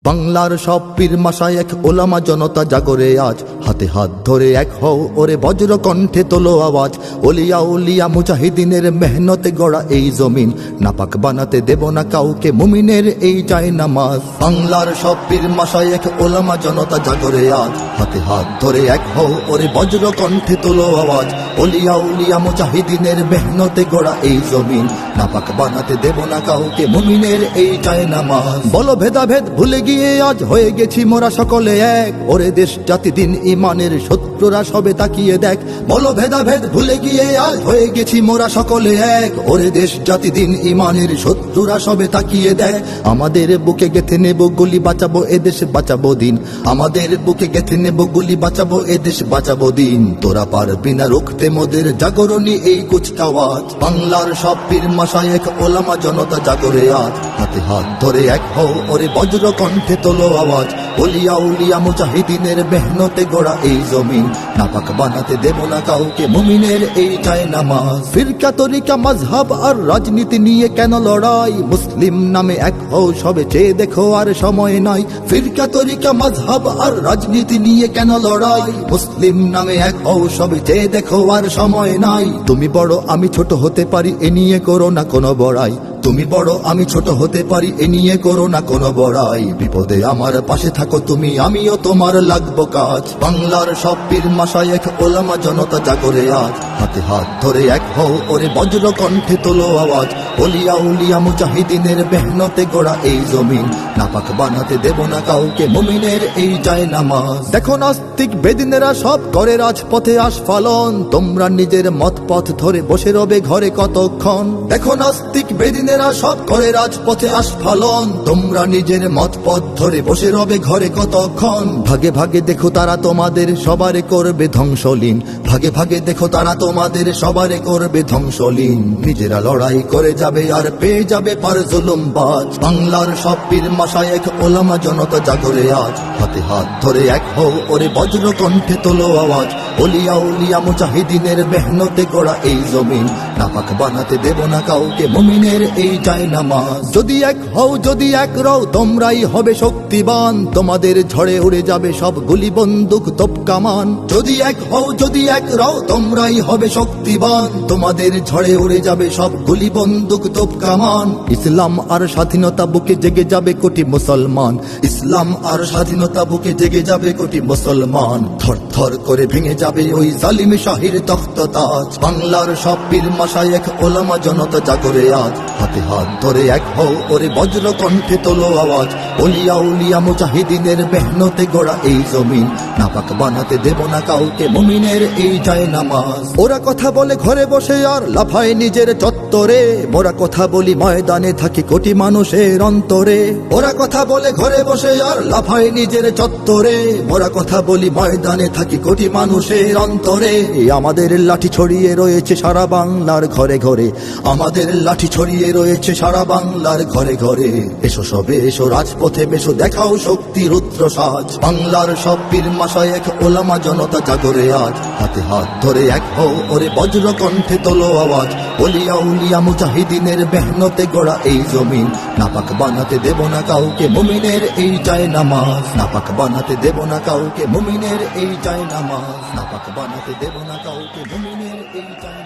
বাংলার সব পীর মাশায়েখ ওলামা জনতা জাগরে আজ, হাতে হাত ধরে এক হও ওরে বজ্র কণ্ঠে তোলো আওয়াজ। ওলিয়া উলিয়া মুজাহিদিনের মেহনতে গড়া এই জমিন, নাপাক বানাতে দেব না কাউকে মুমিনের এই চায় নামাজ। বাংলার সব পীর মাশায়েখ ওলামা জনতা জাগরে আজ, হাতে হাত ধরে এক হও ওরে বজ্র কণ্ঠে তোলো আওয়াজ। ওলিয়া উলিয়া মুজাহিদিনের মেহনতে গড়া এই জমিন, নাপাক বানাতে দেব না কাউকে মুমিনের এই চায় নামাজ। বলো ভেদাভেদ ভুলে গিয়ে আজ হয়ে গেছি মোরা সকলে এক, ওরে দেশ জাতি দিন ইমানের শত্রুরা সবে তাকিয়ে দেখ। বলো ভেদাভেদ ভুলে গিয়ে আজ হয়ে গেছি মোরা সকলে এক, ওরে দেশ জাতি দিন ইমানের শত্রুরা সবে তাকিয়ে দেখ। আমাদের বুকে গেথে নেব গুলি, বাঁচাবো এদেশ বাঁচাবো দিন। আমাদের বুকে গেথে নেব গুলি, বাঁচাবো এদেশ বাঁচাবো দিন। তোরা পারবি না রুখতে মোদের জাগরণী এই কুচকাওয়াজ। বাংলার সব পীর মাশায়েখ ওলামা জনতা জাগরে আজ, হাতে হাত ধরে এক হও ওরে বজ্র কণ্ঠে তোলো আওয়াজ। ওলিয়া উলিয়া মুজাহিদিনের মেহনতে গড়া এই জমিন, নাপাক বানাতে দেব না কাউকে মুমিনের এই চায় নামাজ। ফিরকা তরিকা মাযহাব আর রাজনীতি নিয়ে কেন লড়াই, মুসলিম নামে এক হও সবে চেয়ে দেখো আর সময় নাই। ফিরকা তরিকা মাযহাব আর রাজনীতি নিয়ে কেন লড়াই, মুসলিম নামে এক হও সবে চেয়ে দেখো আর সময় নাই। তুমি বড় আমি ছোট হতে পারি এ নিয়ে করো না কোনো বড়াই, তুমি বড় আমি ছোট হতে পারি এ নিয়ে করো না কোনো বড়াই। বিপদে আমার পাশে থাকো তুমি, আমিও তোমার লাগবো কাজ। বাংলার সব পীর মাশায়েখ ওলামা জনতা জাগরে আজ, হাতে হাত ধরে এক হও ওরে বজ্র কণ্ঠে তোলো আওয়াজ। ওলিয়া উলিয়া মুজাহিদিনের মেহনতে গড়া এই জমিন, নাপাক বানাতে দেব না কাউকে মুমিনের এই চায় নামাজ। দেখো নাস্তিক বেদিনেরা সব করে রাজপথে আস্ফালন, তোমরা নিজের মত পথ ধরে বসে রবে ঘরে কতক্ষণ। দেখো নাস্তিক বেদিনেরা সব করে রাজপথে আস্ফালন, তোমরা নিজের মত পথ ধরে বসে রবে ঘরে কতক্ষণ। ভাগে ভাগে দেখো তারা তোমাদের সবারে করবে ধ্বংসলীন, ভাগে ভাগে দেখো তারা তোমাদের সবারে করবে ধ্বংসলীন। নিজেরা লড়াই করে যাবে আর পেয়ে যাবে পার জুলুমবাজ। বাংলার সব পীর মাশায়েখ ওলামা জনতা জাগরে আজ, হাতে হাত ধরে এক হও ওরে বজ্র কণ্ঠে তোলো আওয়াজ। ওলিয়া উলিয়া মুজাহিদিনের মেহনতে গড়া এই জমিন, নাপাক বানাতে দেব না কাউকে মুমিনের এই চায় নামাজ। যদি এক হও যদি এক রও তোমরাই হবে শক্তিবান, তোমাদের ঝড়ে উড়ে যাবে সব গুলি বন্দুক তোপ কামান। যদি এক হও যদি এক রও তোমরাই হবে শক্তিবান, তোমাদের ঝড়ে উড়ে যাবে সব গুলি বন্দুক তোপ কামান। ইসলাম আর স্বাধীনতা বুকে জেগে যাবে কোটি মুসলমান, ইসলাম আর স্বাধীনতা বুকে জেগে যাবে কোটি মুসলমান। থর থর করে ভেঙে যাবে ওই জালিম শাহির তখ্ততাজ। বাংলার সব পীর মাশায়েখ ওলামা জনতা জাগরে আজ, হাতে হাত ধরে এক হও ওরে বজ্র কণ্ঠে তোলো আওয়াজ। ওলিয়া উলিয়া মুজাহিদিনের মেহনতে গড়া এই জমিন, নাপাক বানাতে দেব না কাউকে মুমিনের এই চায় নামাজ। ওরা কথা বলে ঘরে বসে আর লাফায় নিজের চত্বরে, মোরা কথা বলি ময়দানে থাকি কোটি মানুষের অন্তরে। ওরা কথা বলে ঘরে বসে আর লাফায় নিজের চত্বরে, মোরা কথা বলি ময়দানে থাকি কোটি মানুষের অন্তরে। আমাদের লাঠি ছড়িয়ে রয়েছে সারা বাংলার ঘরে ঘরে, আমাদের লাঠি ছড়িয়ে রয়েছে সারা বাংলার ঘরে ঘরে। এসো সবে এসো রাজপথে বেশো, দেখাও শক্তি রুদ্র সাজ। বাংলার সব পীর মাশায়েখ ওলামা জনতা জাগরে আজ, হাতে হাত ধরে এক হও ওরে বজ্র কণ্ঠে তোলো আওয়াজ। ওলিয়া উলিয়া মুজাহিদিনের মেহনতে গড়া এই জমিন, নাপাক বানাতে দেব না কাউকে মুমিনের এই চায় নামাজ। নাপাক বানাতে দেব না কাউকে মুমিনের এই চায় নামাজ, নাপাক বানাতে দেব না কাউকে মুমিনের এই চায়